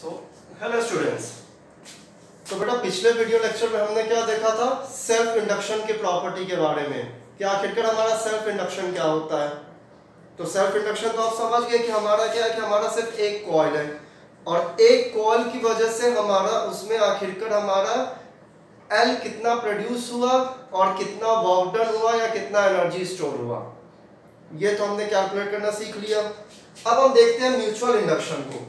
So hello students. तो बेटा पिछले वीडियो लेक्चर में हमने क्या देखा था, सेल्फ इंडक्शन के प्रॉपर्टी के बारे में कि आखिरकार हमारा सेल्फ इंडक्शन क्या होता है। तो सेल्फ इंडक्शन तो आप समझ गए कि हमारा क्या है कि हमारा सिर्फ एक कॉइल है और एक कॉइल की वजह से हमारा उसमें आखिरकार हमारा एल कितना प्रोड्यूस हुआ और कितना वर्क डन हुआ या कितना एनर्जी स्टोर हुआ, ये तो हमने कैलकुलेट करना सीख लिया। अब हम देखते हैं म्यूचुअल इंडक्शन को।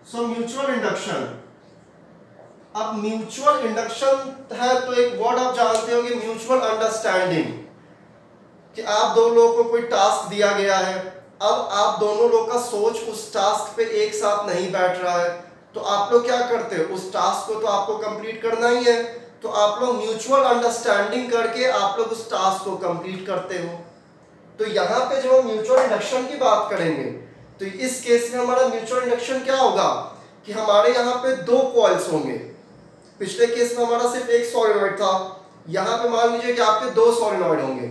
सो म्यूचुअल इंडक्शन, अब म्यूचुअल इंडक्शन है तो एक वर्ड आप जानते हो कि म्यूचुअल अंडरस्टैंडिंग, कि आप दो लोगों को कोई टास्क दिया गया है, अब आप दोनों लोग का सोच उस टास्क पे एक साथ नहीं बैठ रहा है, तो आप लोग क्या करते हो, उस टास्क को तो आपको कंप्लीट करना ही है, तो आप लोग म्यूचुअल अंडरस्टैंडिंग करके आप लोग उस टास्क को कंप्लीट करते हो। तो यहाँ पे जब हम म्यूचुअल इंडक्शन की बात करेंगे तो इस केस में हमारा म्यूचुअल इंडक्शन क्या होगा कि हमारे यहाँ पे दो कॉइल्स होंगे। पिछले केस में हमारा सिर्फ एक सोलेनॉइड था, यहाँ पे मान लीजिए कि आपके दो सोलेनॉइड होंगे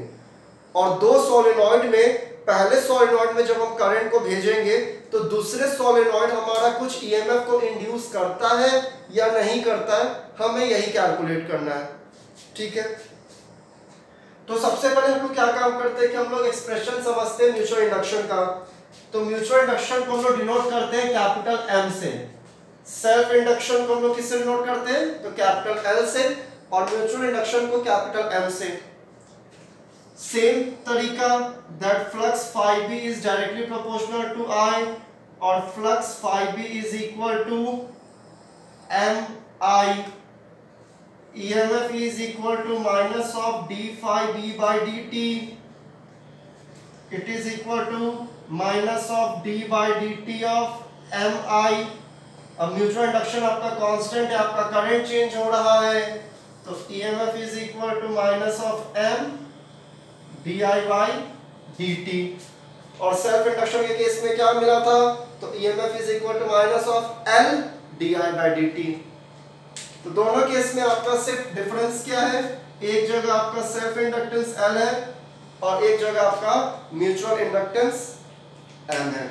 और दो सोलेनॉइड में पहले सोलेनॉइड में जब हम करंट को भेजेंगे तो दूसरे सोलेनॉइड हमारा कुछ ईएमएफ को इंड्यूस करता है या नहीं करता है, हमें यही कैलकुलेट करना है। ठीक है, तो सबसे पहले हम लोग क्या काम करते हैं कि हम लोग एक्सप्रेशन समझते हैं म्यूचुअल इंडक्शन का। तो म्यूचुअल इंडक्शन को हम लोग डिनोट करते हैं कैपिटल एम से, सेल्फ इंडक्शन को हम लोग किससे डिनोट करते हैं तो कैपिटल एल से, और म्यूचुअल इंडक्शन को कैपिटल एम से। सेम तरीका that flux phi b is directly proportional to I और flux phi b is equal to m I, EMF is equal to minus of d phi b by dt, it is equal to minus of d by dt of mi। अब mutual induction आपका constant है, आपका current change हो रहा है, तो EMF is equal to minus of m di by dt। और self induction के केस में क्या मिला था तो EMF is equal to minus of l di by dt। तो दोनों केस में आपका सिर्फ डिफरेंस क्या है, एक जगह आपका सेल्फ इंडक्टेंस L है और एक जगह आपका म्यूचुअल इंडक्टेंस M है।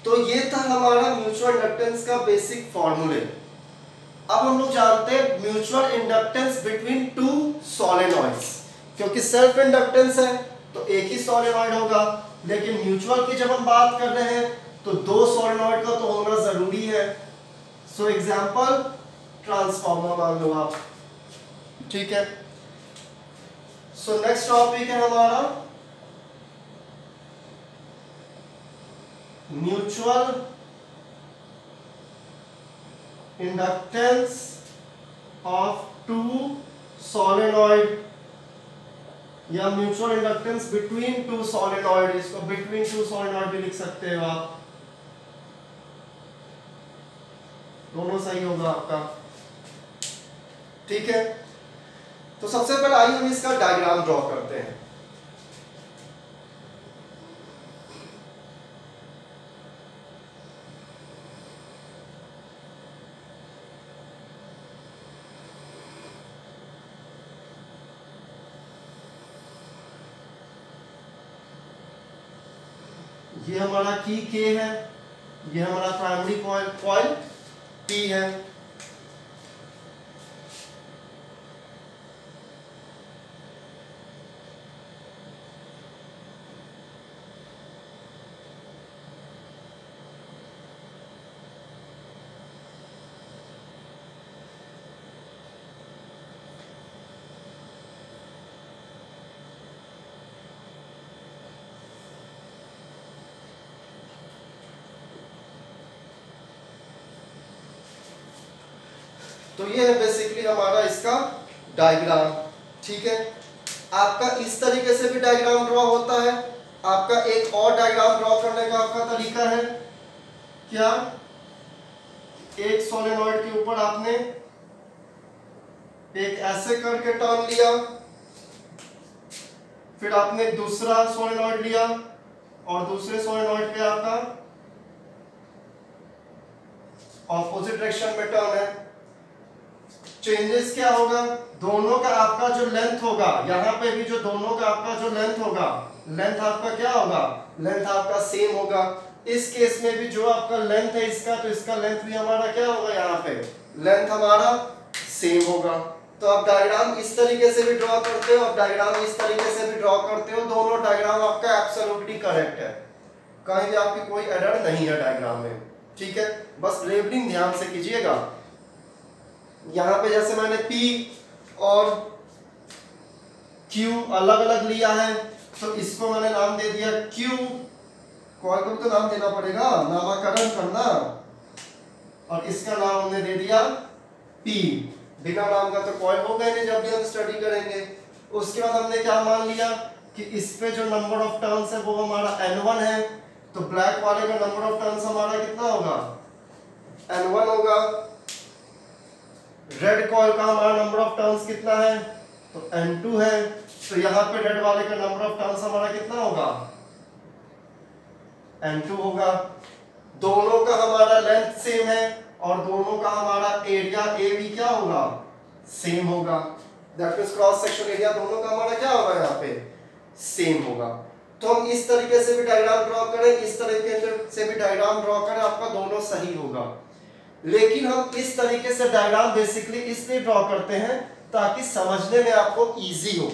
तो ये था हमारा म्यूचुअल इंडक्टेंस का बेसिक फॉर्मूले। अब हम लोग जानते हैं mutual inductance between to solenoids, क्योंकि सेल्फ इंडक्टेंस है तो एक ही सोलेनॉइड होगा, लेकिन म्यूचुअल की जब हम बात कर रहे हैं तो दो सोलेनॉइड का तो होना जरूरी है। सो एग्जाम्पल ट्रांसफार्मर मान लो आप। ठीक है, सो नेक्स्ट टॉपिक है हमारा mutual inductance of two solenoid या mutual inductance between two solenoid, इसको बिटवीन टू सोलेनॉइड भी लिख सकते हो आप, दोनों सही होगा आपका। ठीक है, तो सबसे पहले आइए हम इसका डायग्राम ड्रॉ करते हैं। ये हमारा की के है, ये हमारा प्राइमरी कॉइल P है। तो ये है बेसिकली हमारा इसका डायग्राम। ठीक है, आपका इस तरीके से भी डायग्राम ड्रॉ होता है। आपका एक और डायग्राम ड्रॉ करने का आपका तरीका है क्या, एक सोलेनॉइड के ऊपर आपने एक ऐसे करके टर्न लिया, फिर आपने दूसरा सोलेनॉइड लिया और दूसरे सोलेनॉइड पे आपका ऑपोजिट डायरेक्शन में टर्न है। चेंजेस क्या होगा, दोनों का आपका जो लेंथ होगा, यहाँ पे भी जो दोनों का आपका जो लेंथ होगा, लेंथ आपका क्या होगा, लेंथ आपका सेम होगा। इस केस में भी जो आपका लेंथ है इसका, तो इसका लेंथ भी हमारा क्या होगा, यहाँ पे लेंथ हमारा सेम होगा। तो आप डायग्राम इस तरीके से भी ड्रॉ करते हो, आप डायग्राम इस तरीके से भी ड्रॉ करते हो, दोनों डायग्राम आपका एब्सोल्युटली करेक्ट है, कहीं भी आपकी कोई एरर नहीं है डायग्राम में, ठीक है। बस लेबलिंग ध्यान से कीजिएगा। यहाँ पे जैसे मैंने P और Q अलग अलग लिया है, तो इसको मैंने नाम दे दिया Q, कॉइल को तो नाम देना पड़ेगा, नामकरण करना, और इसका नाम हमने दे दिया P। बिना नाम का तो कॉइल होगा नहीं जब भी हम स्टडी करेंगे। उसके बाद हमने क्या मान लिया कि इस पे जो नंबर ऑफ टर्न्स है वो हमारा N1 है, तो ब्लैक वाले का नंबर ऑफ टर्न्स हमारा कितना होगा, N1 होगा। रेड कॉइल का हमारा नंबर ऑफ टर्न्स कितना है, तो N2 है, तो यहाँ पे रेड वाले का नंबर ऑफ टर्न्स हमारा कितना होगा, N2 होगा। दोनों का हमारा लेंथ सेम है और दोनों का हमारा एरिया ए भी क्या होगा, सेम होगा। That means cross section area दोनों का हमारा क्या होगा, यहाँ पे सेम होगा। तो हम इस तरीके से भी डायग्राम ड्रॉ करें, इस तरीके से भी डायग्राम ड्रॉ करें, आपका दोनों सही होगा। लेकिन हम इस तरीके से डायग्राम बेसिकली इसलिए ड्रॉ करते हैं ताकि समझने में आपको इजी हो।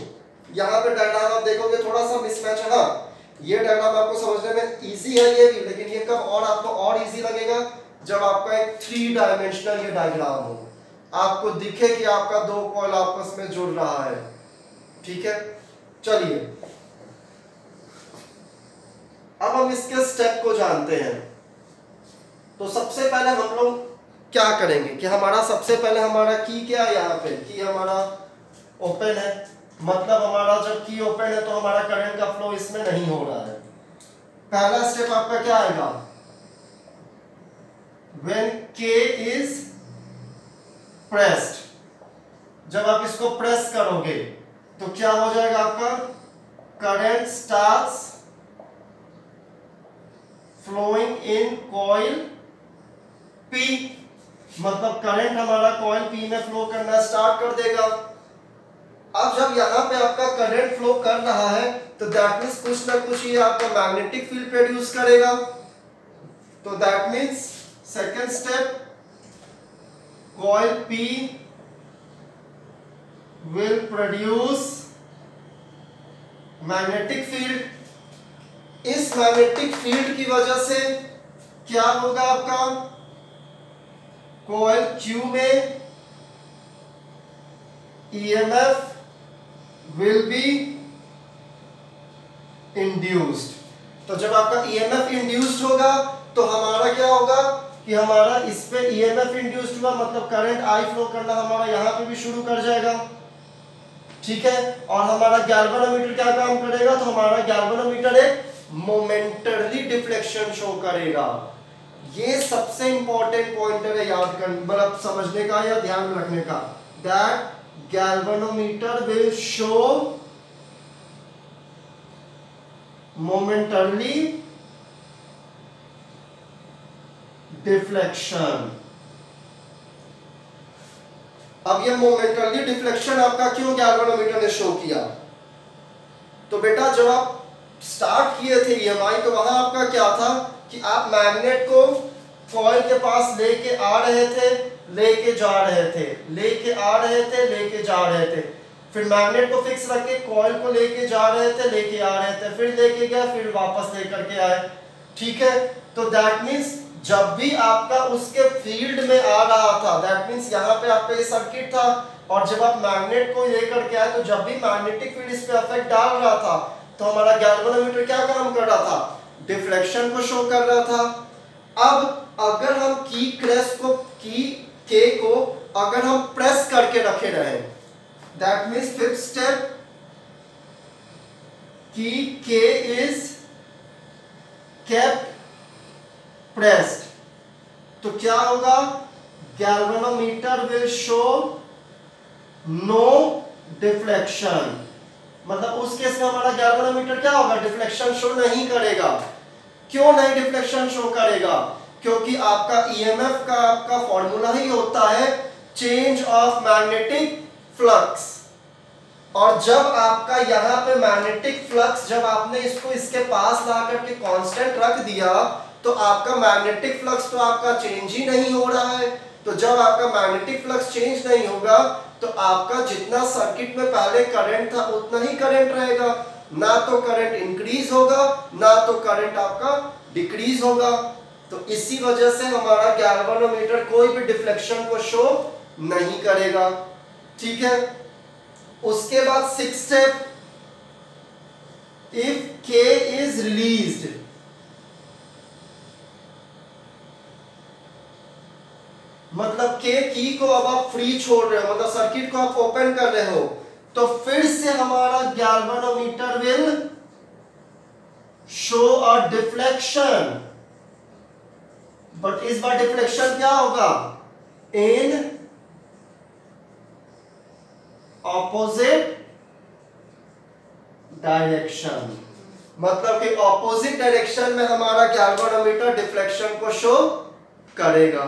यहाँ पे डायग्राम आप देखोगे थोड़ा सा मिसमैच है, हाँ ये डायग्राम आपको समझने में इजी है ये भी, लेकिन ये कब और आपको और इजी लगेगा, जब आपका एक 3 डायमेंशनल ये डायग्राम हो, आपको दिखे कि आपका दो कॉइल आपस में जुड़ रहा है, ठीक है। चलिए अब हम इसके स्टेप को जानते हैं। तो सबसे पहले हम लोग क्या करेंगे कि हमारा सबसे पहले हमारा की क्या है, यहाँ पे की हमारा ओपन है, मतलब हमारा जब की ओपन है तो हमारा करंट का फ्लो इसमें नहीं हो रहा है। पहला स्टेप आपका क्या आएगा, when K is pressed, जब आप इसको प्रेस करोगे तो क्या हो जाएगा आपका, current starts flowing in coil P, मतलब करंट हमारा कॉइल P में फ्लो करना स्टार्ट कर देगा। अब जब यहाँ पे आपका करंट फ्लो कर रहा है तो दैट मींस कुछ ना कुछ ये आपका मैग्नेटिक फील्ड प्रोड्यूस करेगा। तो that means second step, coil P will produce magnetic field. इस मैग्नेटिक फील्ड की वजह से क्या होगा आपका, कॉइल Q में EMF will be induced। तो जब आपका EMF इंड्यूस्ड होगा तो हमारा क्या होगा कि हमारा इस पे EMF इंड्यूस्ड हुआ, मतलब करंट I फ्लो करना हमारा यहाँ पे भी शुरू कर जाएगा, ठीक है। और हमारा गैल्वेनोमीटर क्या काम करेगा, तो हमारा गैल्वेनोमीटर एक मोमेंटली डिफ्लेक्शन शो करेगा। ये सबसे इंपॉर्टेंट पॉइंटर है याद करने, मतलब समझने का या ध्यान में रखने का, that galvanometer will show momentarily deflection। अब ये मोमेंटली डिफ्लेक्शन आपका क्यों गैल्वेनोमीटर ने शो किया, तो बेटा जब आप स्टार्ट किए थे EMI तो वहां आपका क्या था कि आप मैग्नेट को कॉइल के पास लेके आ रहे थे, लेके जा रहे थे, लेके आ रहे थे, लेके जा रहे थे, फिर मैग्नेट को फिक्स रख के कॉइल को लेके जा रहे थे, लेके आ रहे थे, फिर लेके गया, फिर वापस लेकर के आए, ठीक है। तो दैट मींस जब भी आपका उसके फील्ड में आ रहा था, दैट मींस यहाँ पे आपका ये सर्किट था, और जब आप मैग्नेट को लेकर के आए तो जब भी मैग्नेटिक फील्ड इस पे अफेक्ट डाल रहा था तो हमारा गैल्वेनोमीटर क्या काम कर रहा था, डिफ्लेक्शन को शो कर रहा था। अब अगर हम की क्रेस्ट को, की के को अगर हम प्रेस करके रखे रहे, दैट मींस फिफ्थ स्टेप, की के इज केप्ट प्रेस्ड, तो क्या होगा, galvanometer will show no deflection, मतलब उस केस में हमारा गैल्वेनोमीटर क्या होगा, डिफ्लेक्शन शो नहीं करेगा। क्यों नहीं डिफ्लेक्शन शो करेगा, क्योंकि आपका EMF का आपका फॉर्मूला ही होता है चेंज ऑफ मैग्नेटिक फ्लक्स। और जब आपका यहाँ पे मैग्नेटिक फ्लक्स, जब आपने इसको इसके पास ला करके कांस्टेंट रख दिया, तो आपका मैग्नेटिक फ्लक्स तो आपका चेंज ही नहीं हो रहा है। तो जब आपका मैग्नेटिक फ्लक्स चेंज नहीं होगा तो आपका जितना सर्किट में पहले करंट था उतना ही करंट रहेगा, ना तो करंट इंक्रीज होगा ना तो करंट आपका डिक्रीज होगा। तो इसी वजह से हमारा गैल्वेनोमीटर कोई भी डिफ्लेक्शन को शो नहीं करेगा। ठीक है, उसके बाद 6th step, if K is released, मतलब K की को अब आप फ्री छोड़ रहे हो, मतलब सर्किट को आप ओपन कर रहे हो, तो फिर से हमारा galvanometer will show a deflection. But इस बार डिफ्लेक्शन क्या होगा? इन ऑपोजिट डायरेक्शन, मतलब कि ऑपोजिट डायरेक्शन में हमारा गैल्वेनोमीटर डिफ्लेक्शन को शो करेगा।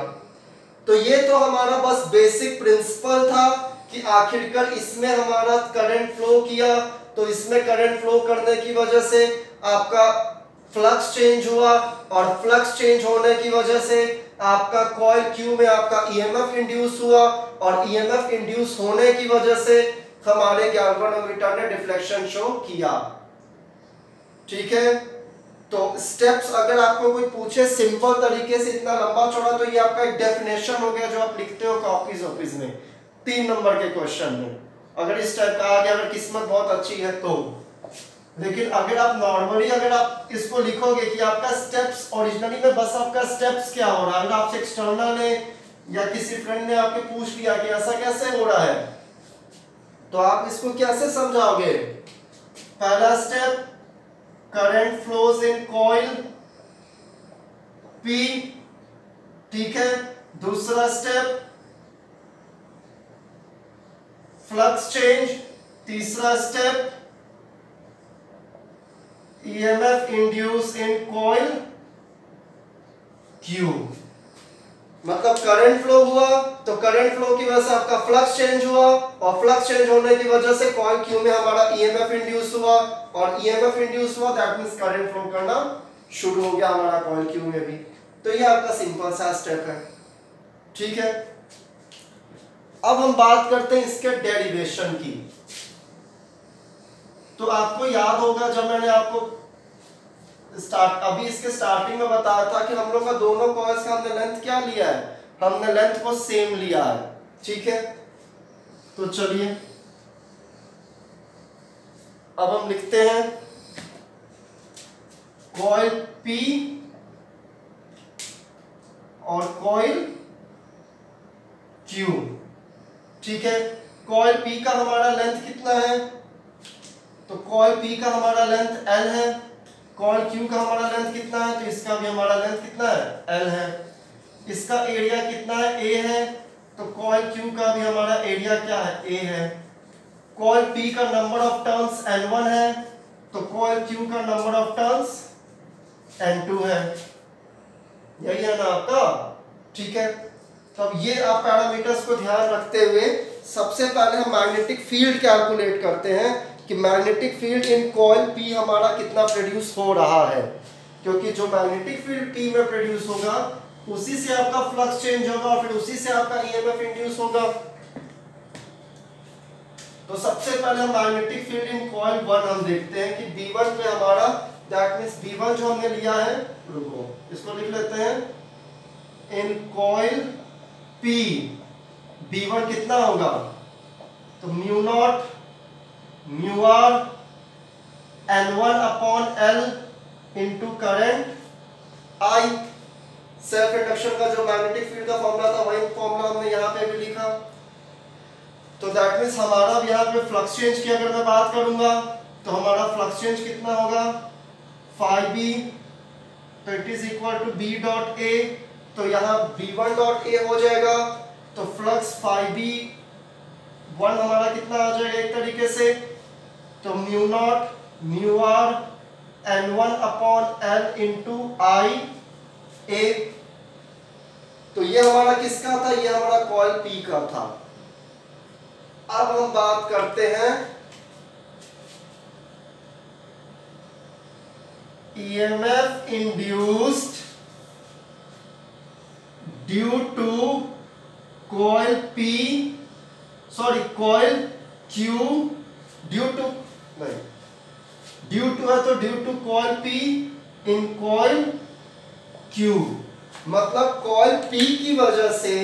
तो ये तो हमारा बस बेसिक प्रिंसिपल था कि आखिरकार इसमें हमारा करंट फ्लो किया, तो इसमें करंट फ्लो करने की वजह से आपका फ्लक्स चेंज हुआ, और फ्लक्स चेंज होने की वजह से आपका कॉइल Q में आपका ईएमएफ इंड्यूस हुआ, और ईएमएफ इंड्यूस होने की वजह से हमारे गैल्वेनोमीटर ने डिफ्लेक्शन शो किया। ठीक है, तो स्टेप्स अगर आपको कोई पूछे सिंपल तरीके से, इतना लंबा चौड़ा, तो ये आपका एक डेफिनेशन हो गया जो आप लिखते हो कॉपीज ऑफिस में 3 नंबर के क्वेश्चन में, अगर इस टाइप का आ गया, अगर किस्मत बहुत अच्छी है तो। लेकिन अगर आप नॉर्मली अगर आप इसको लिखोगे कि आपका स्टेप्स ओरिजिनली में बस आपका स्टेप्स क्या हो रहा है, अगर आपसे एक्सटर्नल ने या किसी फ्रेंड ने आपके पूछ लिया कि ऐसा कैसे हो रहा है, तो आप इसको कैसे समझाओगे? पहला step, current flows in coil P, ठीक है। दूसरा स्टेप, फ्लक्स चेंज। तीसरा step, EMF induce in coil Q। मतलब करंट फ्लो हुआ तो करंट फ्लो की वजह से आपका फ्लक्स चेंज हुआ, और फ्लक्स चेंज होने की वजह से कॉइल Q में हमारा EMF इंड्यूस हुआ, और EMF इंड्यूस हुआ दैट मींस करंट फ्लो करना शुरू हो गया हमारा कॉइल Q में भी। तो ये आपका सिंपल सा स्टेप है। ठीक है, अब हम बात करते हैं इसके डेरिवेशन की। तो आपको याद होगा जब मैंने आपको अभी इसके स्टार्टिंग में बताया था कि हम लोग का दोनों कॉइल्स का हमने लेंथ क्या लिया है, हमने लेंथ को सेम लिया है। ठीक है, तो चलिए अब हम लिखते हैं कॉइल P और कॉइल Q। ठीक है, कॉइल P का हमारा लेंथ कितना है? तो कॉइल P का हमारा लेंथ L है, कॉइल Q का हमारा लेंथ कितना है? तो इसका भी हमारा लेंथ कितना है? L है। इसका एरिया कितना है? A है। तो कॉइल Q का भी हमारा एरिया क्या है? A है। कॉइल P का नंबर ऑफ टर्न्स N1 है, तो कॉइल Q का नंबर ऑफ टर्न्स N2 है। यही है ना आपका? ठीक है, तो अब ये आप पैरामीटर्स को ध्यान रखते हुए सबसे पहले हम मैग्नेटिक फील्ड कैलकुलेट करते हैं कि मैग्नेटिक फील्ड इन कॉइल P हमारा कितना प्रोड्यूस हो रहा है, क्योंकि जो मैग्नेटिक फील्ड P में प्रोड्यूस होगा उसी से आपका फ्लक्स चेंज होगा और फिर उसी से आपका EMF इंड्यूस होगा। तो सबसे पहले हम मैग्नेटिक फील्ड इन कॉइल 1 हम देखते हैं कि B1 पे हमारा, दैट मींस B1 जो हमने लिया है, रुको इसको लिख लेते हैं, इन कॉइल P B1 कितना होगा? तो mu naught mu r N1 upon L into current I। Self induction का जो मैग्नेटिक फील्ड का फॉर्मूला था वही फॉर्मूला हमने यहाँ पे भी लिखा। तो दैट मींस हमारा यहाँ पे फ्लक्स चेंज की अगर मैं बात करूंगा तो हमारा फ्लक्स चेंज कितना होगा? phi b, तो it is equal to B dot A। तो यहाँ B1 डॉट A हो जाएगा, तो फ्लक्स phi b 1 हमारा कितना आ जाएगा एक तरीके से? तो mu naught mu r N1 upon L into I A। तो ये हमारा किसका था, ये हमारा कॉइल पी का था। अब हम बात करते हैं EMF induced due to coil P, coil Q, due to है तो due to coil P in coil Q, मतलब कॉइल P की वजह से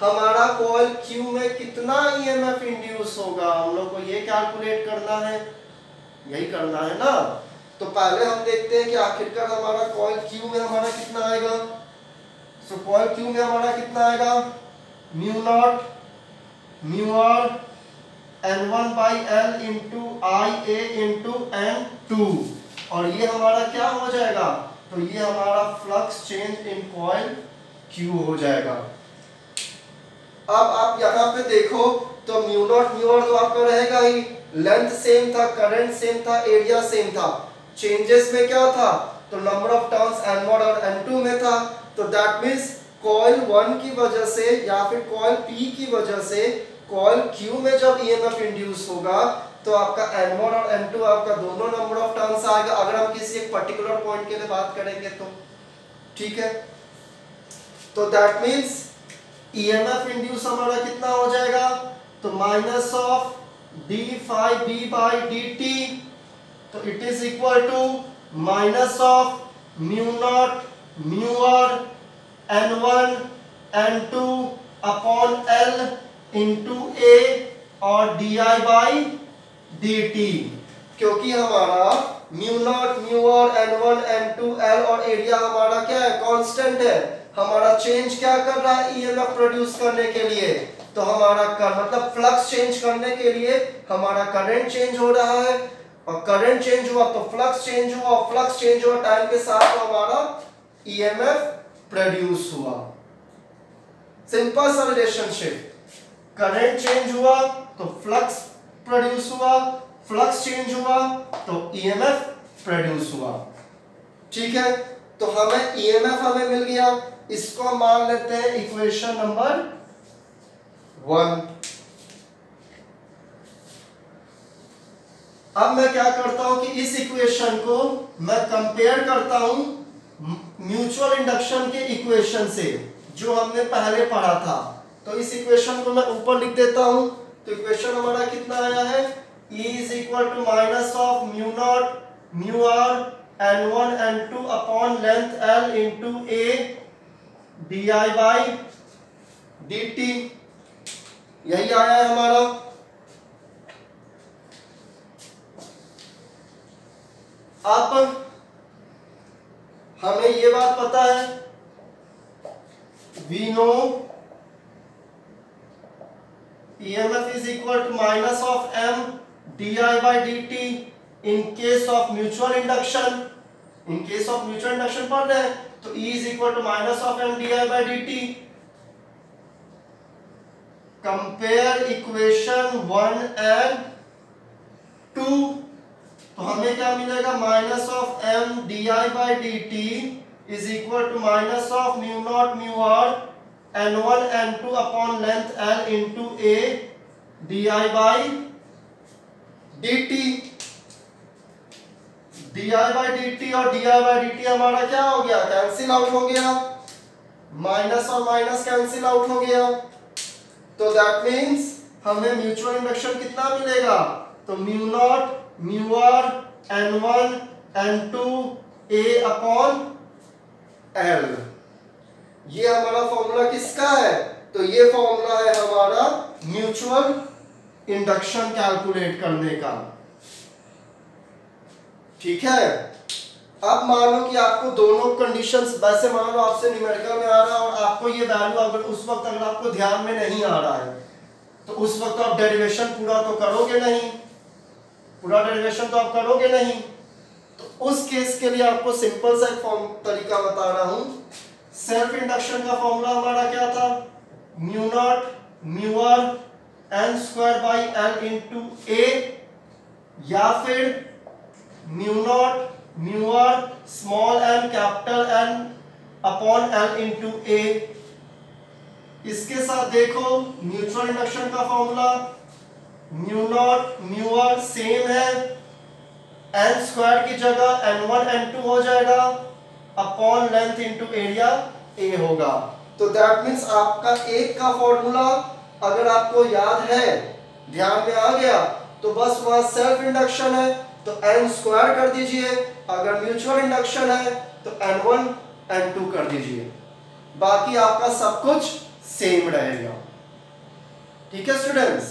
हमारा कॉइल Q में कितना EMF इंड्यूस होगा, हम लोग को ये कैलकुलेट करना है, यही करना है ना। तो पहले हम देखते हैं कि आखिरकार हमारा कॉइल Q में हमारा कितना आएगा। सो कॉइल Q में हमारा कितना आएगा, mu naught mu r N1 by L into IA into N2, और ये हमारा क्या हो जाएगा, तो ये हमारा flux change in coil Q हो जाएगा। अब आप यहाँ पे देखो तो म्यू नॉट म्यू आर तो आपका रहेगा ही, लेंथ सेम था, करंट सेम था, एरिया सेम था। चेंजेस में क्या था, तो नंबर ऑफ टर्न्स N1 और N2 में था। तो दैट मींस कॉइल 1 की वजह से या फिर कॉइल P की वजह से कॉइल Q में जब EMF इंड्यूस होगा तो आपका N1 और N2 आपका दोनों नंबर ऑफ टर्न्स आएगा, अगर हम किसी एक पर्टिकुलर पॉइंट के लिए बात करेंगे तो, ठीक है। तो दैट मींस EMF इंड्यूस हमारा कितना हो जाएगा, तो माइनस ऑफ d∅b/dt, तो it is equal to minus of mu naught mu r N1 N2 upon L into A और di/dt, क्योंकि हमारा mu naught mu r N1 N2 L और एरिया हमारा क्या है, कांस्टेंट है। हमारा चेंज क्या कर रहा है, EMF प्रोड्यूस करने के लिए, तो हमारा मतलब फ्लक्स चेंज करने के लिए हमारा करंट चेंज हो रहा है, और करंट चेंज हुआ तो फ्लक्स चेंज हुआ, और फ्लक्स चेंज हुआ टाइम के साथ तो हमारा EMF प्रोड्यूस हुआ। सिंपल सा रिलेशनशिप, करंट चेंज हुआ तो फ्लक्स प्रोड्यूस हुआ, फ्लक्स चेंज हुआ तो EMF प्रोड्यूस हुआ, ठीक है। तो हमें EMF हमें मिल गया, इसको हम मान लेते हैं इक्वेशन नंबर 1। अब मैं क्या करता हूं कि इस इक्वेशन को मैं कंपेयर करता हूं म्यूचुअल इंडक्शन के इक्वेशन से जो हमने पहले पढ़ा था। तो इस इक्वेशन को मैं ऊपर लिख देता हूं। तो इक्वेशन हमारा कितना आया है, E is equal to minus of mu naught mu r N1 N2 upon length L into A di/dt, यही आया है हमारा। अब हमें ये बात पता है, we know EMF is equal to minus of M di/dt in case of mutual induction। in case of mutual induction पढ़ रहे हैं तो E is equal to minus of M di/dt। Compare equation 1 and 2, तो हमें क्या मिलेगा, minus of M di/dt is equal to minus of mu naught mu r N1 N2 upon length L into A di/dt। di/dt और di/dt हमारा क्या हो गया, cancel out हो गया, माइनस और माइनस कैंसिल आउट हो गया। तो दैट मीन्स हमें म्यूचुअल इंडक्शन कितना मिलेगा, तो mu naught mu r N1 N2 A upon L। ये हमारा फॉर्मूला किसका है, तो ये फॉर्मूला है हमारा म्यूचुअल इंडक्शन कैलकुलेट करने का, ठीक है। अब मान लो कि आपको दोनों कंडीशंस, वैसे मान लो आपसे न्यूमेरिकल में आ रहा है और आपको ये वैल्यू अगर उस वक्त अगर आपको ध्यान में नहीं आ रहा है तो उस वक्त आप डेरिवेशन पूरा तो करोगे नहीं, पूरा डेरिवेशन तो आप करोगे नहीं। तो उस केस के लिए आपको सिंपल सा एक तरीका बता रहा हूं। सेल्फ इंडक्शन का फॉर्मूला हमारा क्या था, mu naught mu r N² into A, या फिर mu naught mu r small n capital N upon L into A, इसके साथ देखो म्यूचुअल इंडक्शन का formula mu naught mu r same है, एन स्क्वायर की जगह n1 n2 हो जाएगा upon length into area A होगा। तो दैट मींस आपका एक का फॉर्मूला अगर आपको याद है, ध्यान में आ गया, तो बस वहां सेल्फ इंडक्शन है तो n स्क्वायर कर दीजिए, अगर म्यूचुअल इंडक्शन है तो n1 n2 कर दीजिए, बाकी आपका सब कुछ सेम रहेगा। ठीक है स्टूडेंट्स,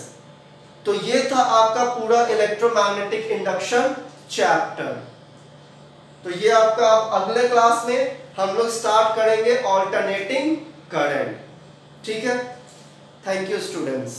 तो ये था आपका पूरा इलेक्ट्रोमैग्नेटिक इंडक्शन चैप्टर। तो ये आपका अगले क्लास में हम लोग स्टार्ट करेंगे ऑल्टरनेटिंग करंट। ठीक है, थैंक यू स्टूडेंट्स।